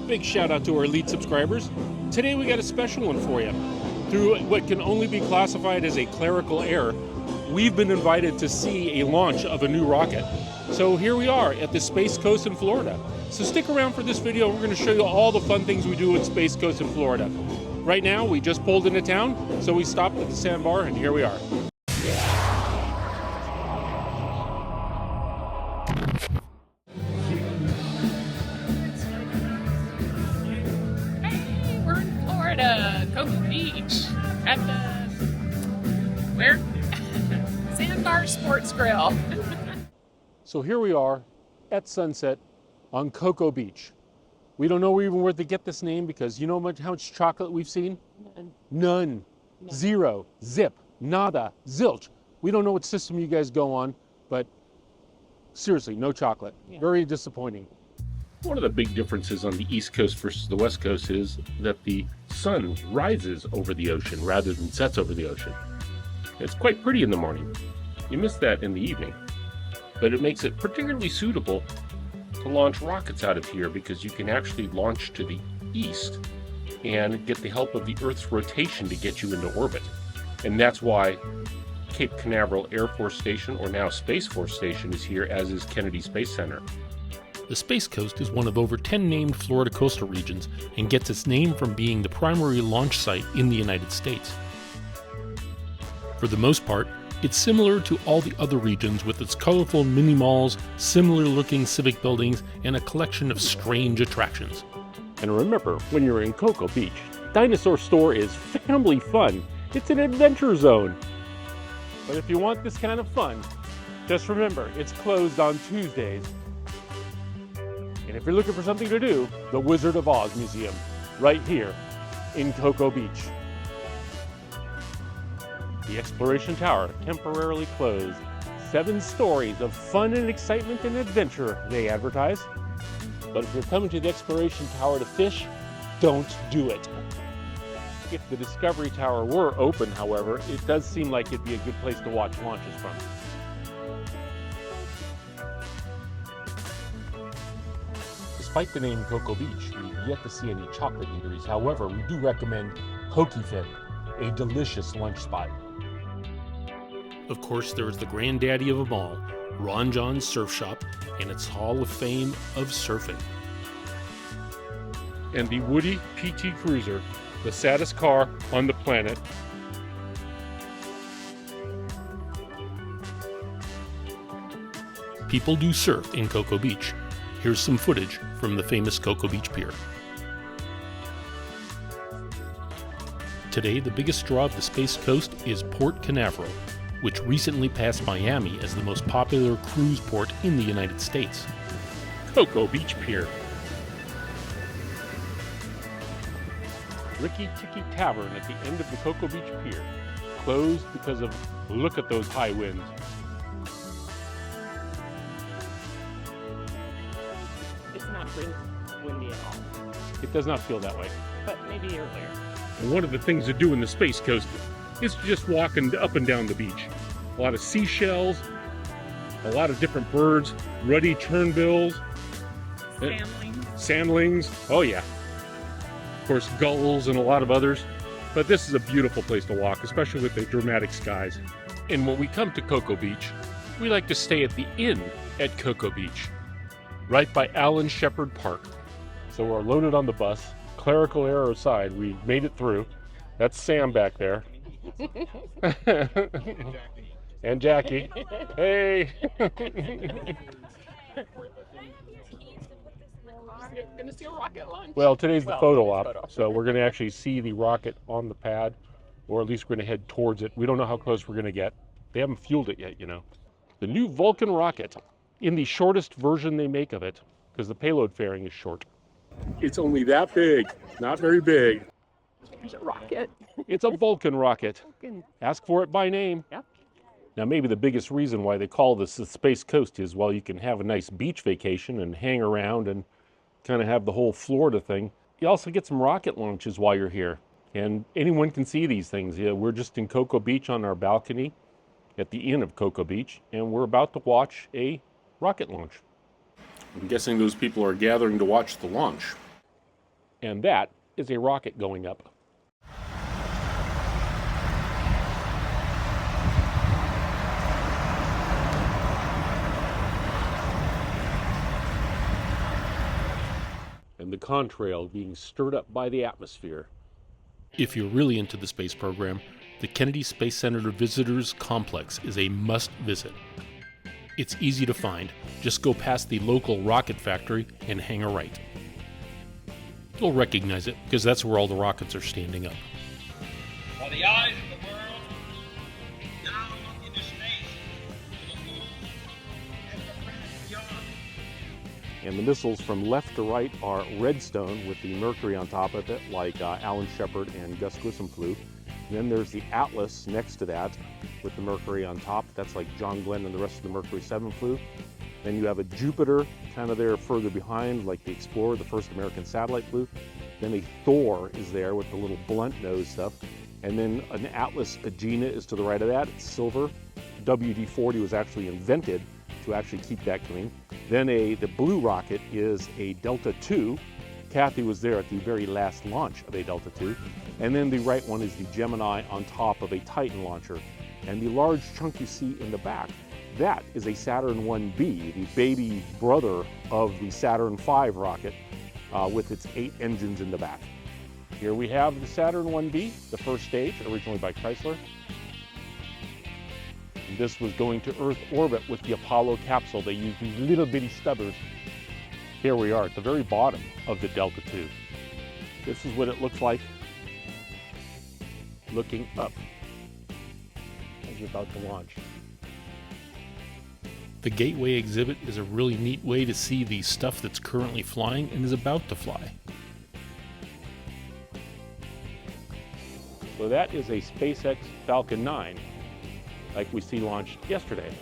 Big shout out to our elite subscribers. Today we got a special one for you. Through what can only be classified as a clerical error, we've been invited to see a launch of a new rocket. So here we are at the Space Coast in Florida. So stick around for this video. We're going to show you all the fun things we do at Space Coast in Florida. Right now, we just pulled into town, so we stopped at the sandbar, and here we are. Hey, we're in Florida, Cocoa Beach, at the, where? Sandbar Sports Grill. So here we are at sunset on Cocoa Beach. We don't know even where to get this name because you know how much chocolate we've seen? None. Zero. Zip. Nada. Zilch. We don't know what system you guys go on, but seriously, no chocolate. Yeah. Very disappointing. One of the big differences on the East Coast versus the West Coast is that the sun rises over the ocean rather than sets over the ocean. It's quite pretty in the morning. You miss that in the evening. But it makes it particularly suitable to launch rockets out of here because you can actually launch to the east and get the help of the Earth's rotation to get you into orbit. And that's why Cape Canaveral Air Force Station, or now Space Force Station, is here, as is Kennedy Space Center. The Space Coast is one of over 10 named Florida coastal regions and gets its name from being the primary launch site in the United States. For the most part, it's similar to all the other regions with its colorful mini malls, similar looking civic buildings, and a collection of strange attractions. And remember, when you're in Cocoa Beach, Dinosaur Store is family fun. It's an adventure zone. But if you want this kind of fun, just remember, it's closed on Tuesdays. And if you're looking for something to do, the Wizard of Oz Museum, right here in Cocoa Beach. The Exploration Tower, temporarily closed. 7 stories of fun and excitement and adventure, they advertise. But if you're coming to the Exploration Tower to fish, don't do it. If the Discovery Tower were open, however, it does seem like it'd be a good place to watch launches from. Despite the name Cocoa Beach, we've yet to see any chocolate eateries. However, we do recommend Pokey Fin, a delicious lunch spot. Of course, there is the granddaddy of them all, Ron John's Surf Shop, and its Hall of Fame of surfing. And the Woody PT Cruiser, the saddest car on the planet. People do surf in Cocoa Beach. Here's some footage from the famous Cocoa Beach Pier. Today, the biggest draw of the Space Coast is Port Canaveral, which recently passed Miami as the most popular cruise port in the United States. Cocoa Beach Pier. Ricky Tiki Tavern at the end of the Cocoa Beach Pier, closed because of, look at those high winds. It's not windy at all. It does not feel that way. But maybe earlier. And one of the things to do in the Space Coast is just walking up and down the beach. A lot of seashells, a lot of different birds, ruddy turnbills, sandlings, oh yeah. Of course, gulls and a lot of others. But this is a beautiful place to walk, especially with the dramatic skies. And when we come to Cocoa Beach, we like to stay at the inn at Cocoa Beach, right by Alan Shepard Park. So we're loaded on the bus. Clerical error aside, we made it through. That's Sam back there. And Jackie. Hey! You're going to see a rocket launch. Well, today's the photo op, so we're going to actually see the rocket on the pad, or at least we're going to head towards it. We don't know how close we're going to get. They haven't fueled it yet, you know. The new Vulcan rocket, in the shortest version they make of it, because the payload fairing is short. It's only that big, not very big. There's a rocket. It's a Vulcan rocket. Vulcan. Ask for it by name. Yep. Now, maybe the biggest reason why they call this the Space Coast is while you can have a nice beach vacation and hang around and kind of have the whole Florida thing, you also get some rocket launches while you're here. And anyone can see these things. Yeah, we're just in Cocoa Beach on our balcony at the inn of Cocoa Beach, and we're about to watch a rocket launch. I'm guessing those people are gathering to watch the launch. And that is a rocket going up. And the contrail being stirred up by the atmosphere. If you're really into the space program, the Kennedy Space Center Visitors Complex is a must visit. It's easy to find. Just go past the local rocket factory and hang a right. You'll recognize it because that's where all the rockets are standing up. For the eyes of the world, now look into space, to the moon, and the planets beyond. And the missiles from left to right are Redstone with the Mercury on top of it, like Alan Shepard and Gus Grissom flew. And then there's the Atlas next to that with the Mercury on top. That's like John Glenn and the rest of the Mercury 7 flew. Then you have a Jupiter kind of there further behind, like the Explorer, the first American satellite flew. Then a Thor is there with the little blunt nose stuff. And then an Atlas Agena is to the right of that. It's silver. WD-40 was actually invented to actually keep that clean. Then the blue rocket is a Delta II. Kathy was there at the very last launch of a Delta II. And then the right one is the Gemini on top of a Titan launcher. And the large chunk you see in the back, that is a Saturn 1B, the baby brother of the Saturn V rocket with its 8 engines in the back. Here we have the Saturn 1B, the first stage, originally by Chrysler. And this was going to Earth orbit with the Apollo capsule. They used these little bitty stubbers. Here we are at the very bottom of the Delta II. This is what it looks like looking up as you're about to launch. The Gateway exhibit is a really neat way to see the stuff that's currently flying and is about to fly. So that is a SpaceX Falcon 9, like we see launched yesterday.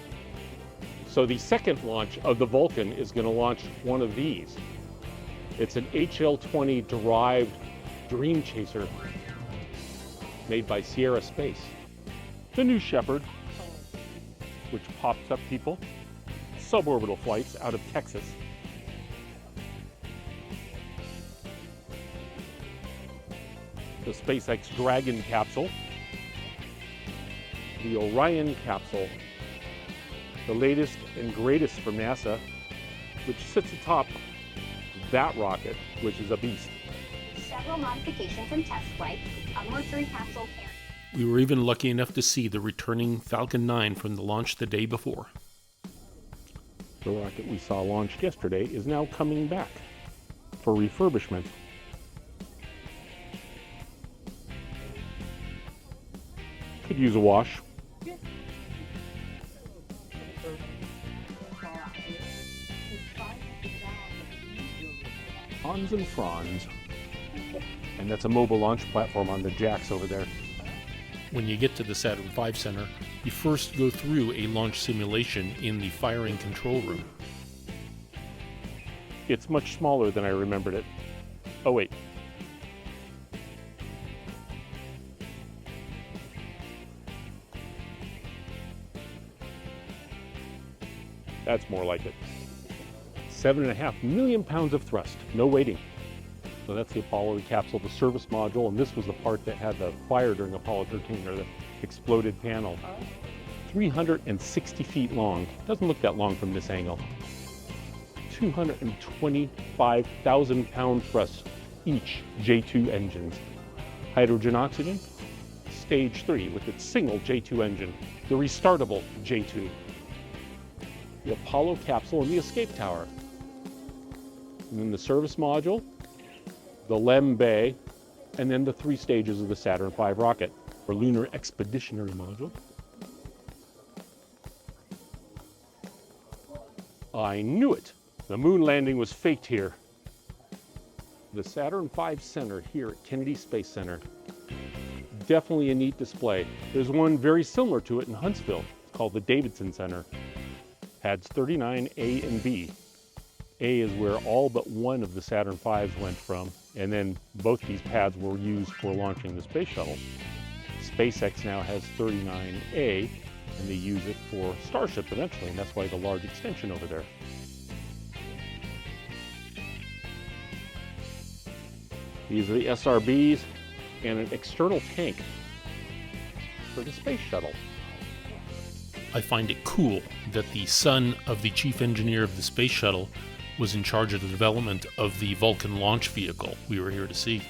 So the second launch of the Vulcan is going to launch one of these. It's an HL-20 derived Dream Chaser made by Sierra Space. The New Shepard, which pops up people. Suborbital flights out of Texas. The SpaceX Dragon capsule. The Orion capsule. The latest and greatest from NASA, which sits atop that rocket, which is a beast. Several modifications and test flights, a Mercury capsule carrier. We were even lucky enough to see the returning Falcon 9 from the launch the day before. The rocket we saw launched yesterday is now coming back for refurbishment. Could use a wash. Hans and Franz. And that's a mobile launch platform on the jacks over there. When you get to the Saturn V Center, you first go through a launch simulation in the firing control room. It's much smaller than I remembered it. Oh wait. That's more like it. 7.5 million pounds of thrust, no waiting. So that's the Apollo capsule, the service module, and this was the part that had the fire during Apollo 13, or the exploded panel. 360 feet long. Doesn't look that long from this angle. 225,000 pound thrust each J2 engines. Hydrogen oxygen, stage 3 with its single J2 engine, the restartable J2. The Apollo capsule and the escape tower. And then the service module, the LEM bay, and then the 3 stages of the Saturn V rocket, or Lunar Expeditionary Module. I knew it! The moon landing was faked here. The Saturn V Center here at Kennedy Space Center. Definitely a neat display. There's one very similar to it in Huntsville. It's called the Davidson Center. Pads 39, A and B. A is where all but one of the Saturn V's went from, and then both these pads were used for launching the space shuttle. SpaceX now has 39A, and they use it for Starship eventually, and that's why the large extension over there. These are the SRBs and an external tank for the space shuttle. I find it cool that the son of the chief engineer of the space shuttle was in charge of the development of the Vulcan launch vehicle we were here to see.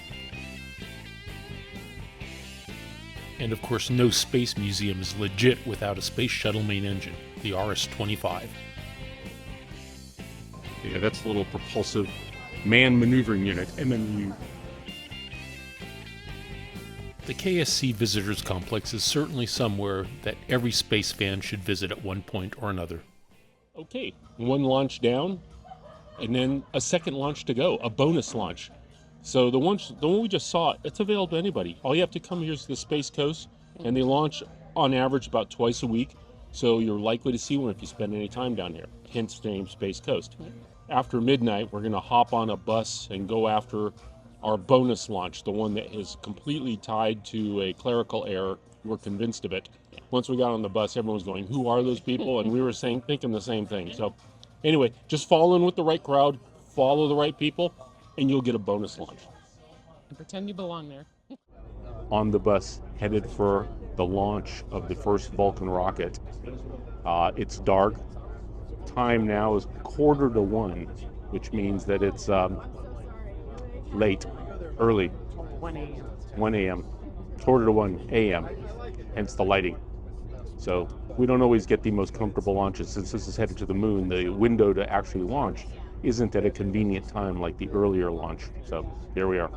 And of course, no space museum is legit without a space shuttle main engine, the RS-25. Yeah, that's a little propulsive man maneuvering unit, MMU. The KSC Visitor Complex is certainly somewhere that every space fan should visit at one point or another. Okay, one launch down, and then a second launch to go, a bonus launch. So the one we just saw, it's available to anybody. All you have to come here is the Space Coast, and they launch on average about twice a week. So you're likely to see one if you spend any time down here. Hence the name Space Coast. After midnight, we're going to hop on a bus and go after our bonus launch, the one that is completely tied to a clerical error. We're convinced of it. Once we got on the bus, everyone was going, "Who are those people?" And we were thinking the same thing. So anyway, just fall in with the right crowd, follow the right people, and you'll get a bonus launch. And pretend you belong there. On the bus, headed for the launch of the first Vulcan rocket. It's dark. Time now is 1:45, which means that it's late, early. 1 a.m. 1 a.m. 1:45 a.m. Hence the lighting. So we don't always get the most comfortable launches. Since this is headed to the moon, the window to actually launch isn't at a convenient time like the earlier launch. So here we are.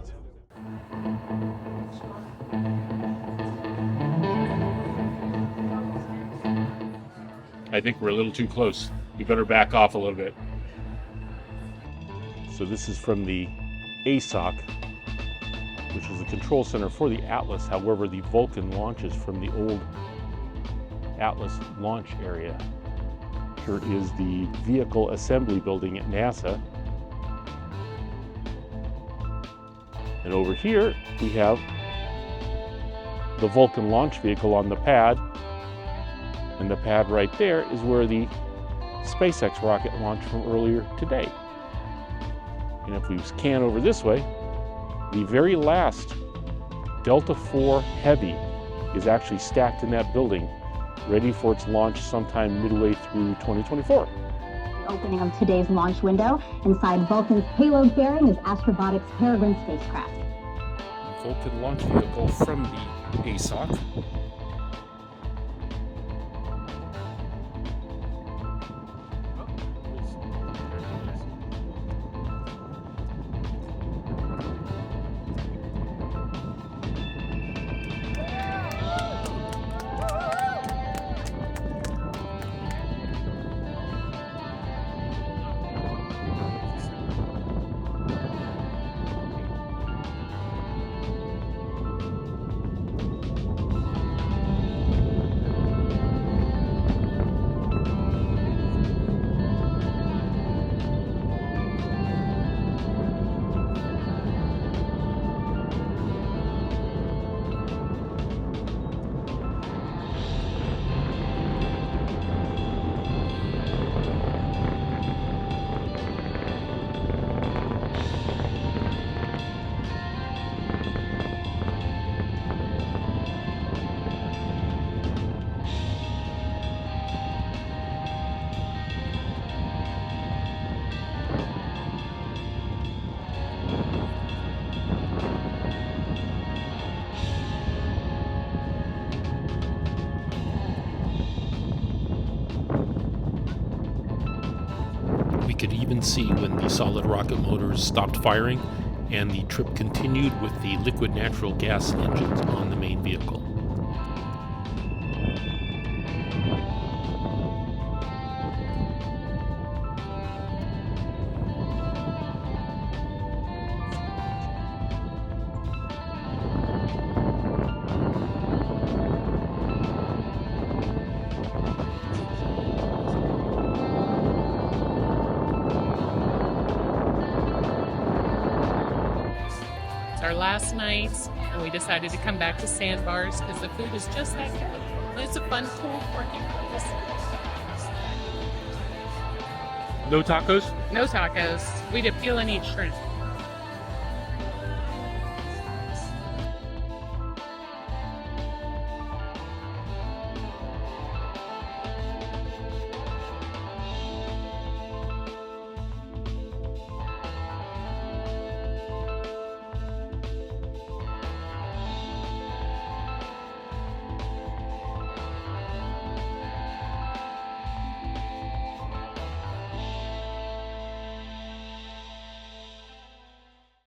I think we're a little too close. You better back off a little bit. So this is from the ASOC, which is the control center for the Atlas. However, the Vulcan launches from the old Atlas launch area. Here is the vehicle assembly building at NASA. And over here, we have the Vulcan launch vehicle on the pad. And the pad right there is where the SpaceX rocket launched from earlier today. And if we scan over this way, the very last Delta IV Heavy is actually stacked in that building, ready for its launch sometime midway through 2024. Opening of today's launch window. Inside Vulcan's payload bearing is Astrobotic's Peregrine spacecraft. Vulcan launch vehicle from the ASOC. We could even see when the solid rocket motors stopped firing and the trip continued with the liquid natural gas engines on the main vehicle. Our last night, and we decided to come back to Sandbars because the food is just that good. It's a fun, cool working place. No tacos? No tacos. We did peel and eat shrimp.